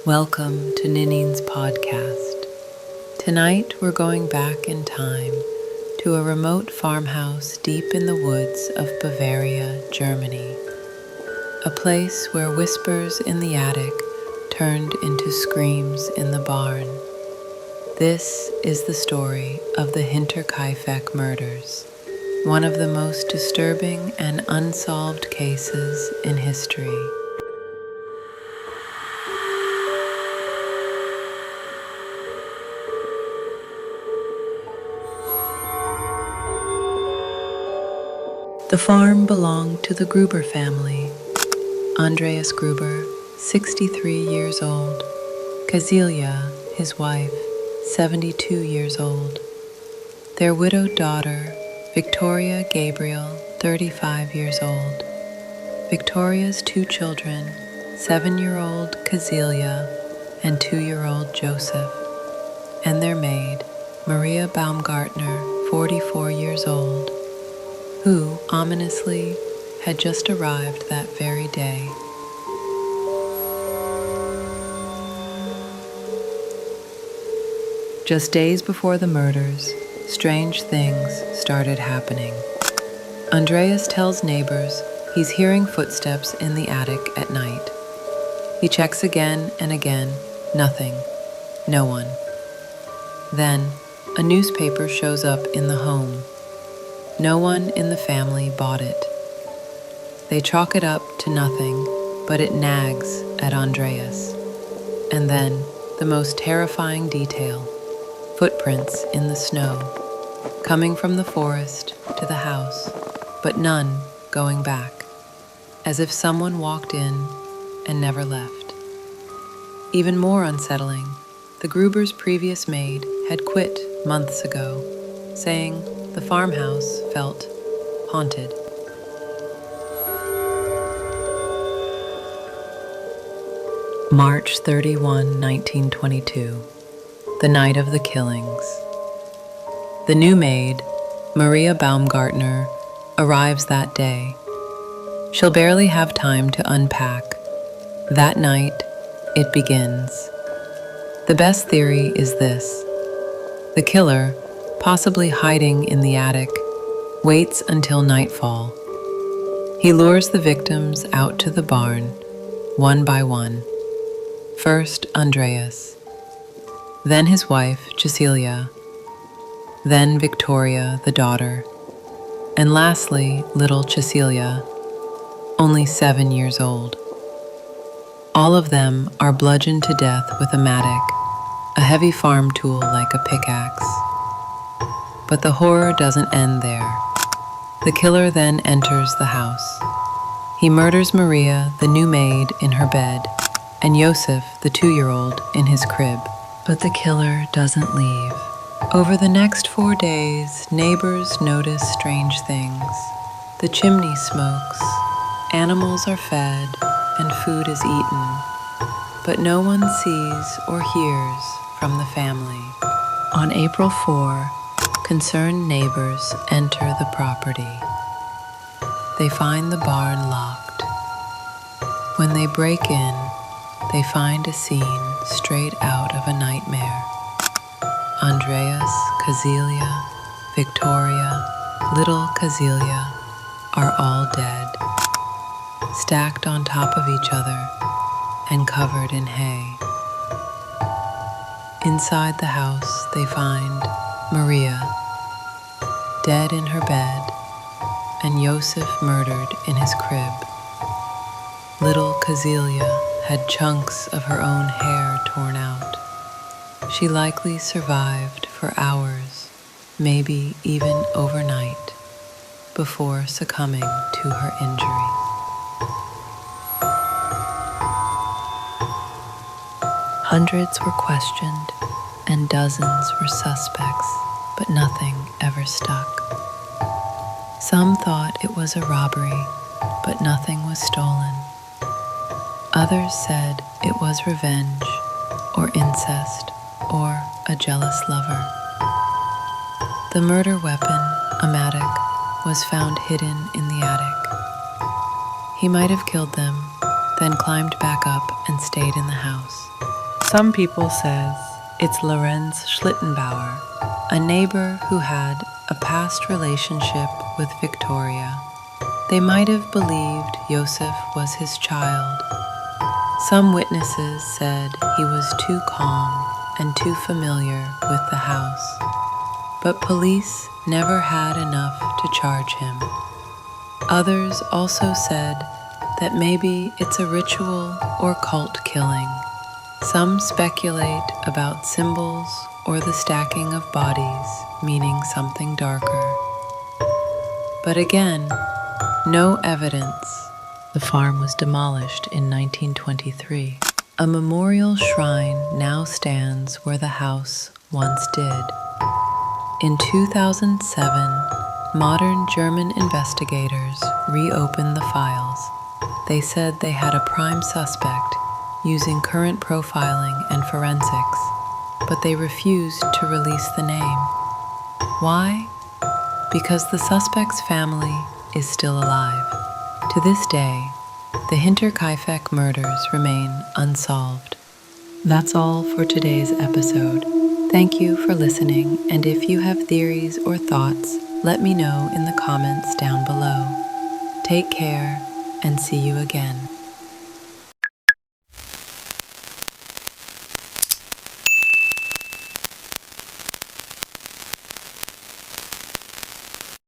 Welcome to Ninin's podcast. Tonight we're going back in time to a remote farmhouse deep in the woods of Bavaria, Germany. A place where whispers in the attic turned into screams in the barn. This is the story of the Hinterkaifeck murders, one of the most disturbing and unsolved cases in history. The farm belonged to the Gruber family. Andreas Gruber, 63 years old. Kazilia, his wife, 72 years old. Their widowed daughter, Victoria Gabriel, 35 years old. Victoria's two children, 7-year-old Kazilia and 2-year-old Joseph, and their maid, Maria Baumgartner, 44 years old, who, ominously, had just arrived that very day. Just days before the murders, strange things started happening. Andreas tells neighbors he's hearing footsteps in the attic at night. He checks again and again, nothing, no one. Then, a newspaper shows up in the home. No one in the family bought it. They chalk it up to nothing, but it nags at Andreas. And then, the most terrifying detail, footprints in the snow, coming from the forest to the house, but none going back, as if someone walked in and never left. Even more unsettling, the Gruber's previous maid had quit months ago, saying the farmhouse felt haunted. March 31, 1922, the night of the killings. The new maid, Maria Baumgartner, arrives that day. She'll barely have time to unpack. That night, it begins. The best theory is this: the killer, possibly hiding in the attic, waits until nightfall. He lures the victims out to the barn, one by one. First Andreas, then his wife Cecilia, then Victoria, the daughter, and lastly little Cecilia, only 7 years old. All of them are bludgeoned to death with a mattock, a heavy farm tool like a pickaxe. But the horror doesn't end there. The killer then enters the house. He murders Maria, the new maid, in her bed, and Joseph, the 2-year-old, in his crib. But the killer doesn't leave. Over the next 4 days, neighbors notice strange things. The chimney smokes, animals are fed, and food is eaten. But no one sees or hears from the family. On April 4, concerned neighbors enter the property. They find the barn locked. When they break in, they find a scene straight out of a nightmare. Andreas, Kazilia, Victoria, little Kazilia are all dead, stacked on top of each other and covered in hay. Inside the house, they find Maria, dead in her bed, and Joseph murdered in his crib. Little Kazilia had chunks of her own hair torn out. She likely survived for hours, maybe even overnight, before succumbing to her injury. Hundreds were questioned, and dozens were suspects, but nothing ever stuck. Some thought it was a robbery, but nothing was stolen. Others said it was revenge, or incest, or a jealous lover. The murder weapon, a mattock, was found hidden in the attic. He might have killed them, then climbed back up and stayed in the house. Some people says it's Lorenz Schlittenbauer, a neighbor who had a past relationship with Victoria. They might have believed Josef was his child. Some witnesses said he was too calm and too familiar with the house, but police never had enough to charge him. Others also said that maybe it's a ritual or cult killing. Some speculate about symbols or the stacking of bodies, meaning something darker. But again, no evidence. The farm was demolished in 1923. A memorial shrine now stands where the house once did. In 2007, modern German investigators reopened the files. They said they had a prime suspect using current profiling and forensics, but they refused to release the name. Why? Because the suspect's family is still alive. To this day, the Hinterkaifeck murders remain unsolved. That's all for today's episode. Thank you for listening, and if you have theories or thoughts, let me know in the comments down below. Take care, and see you again.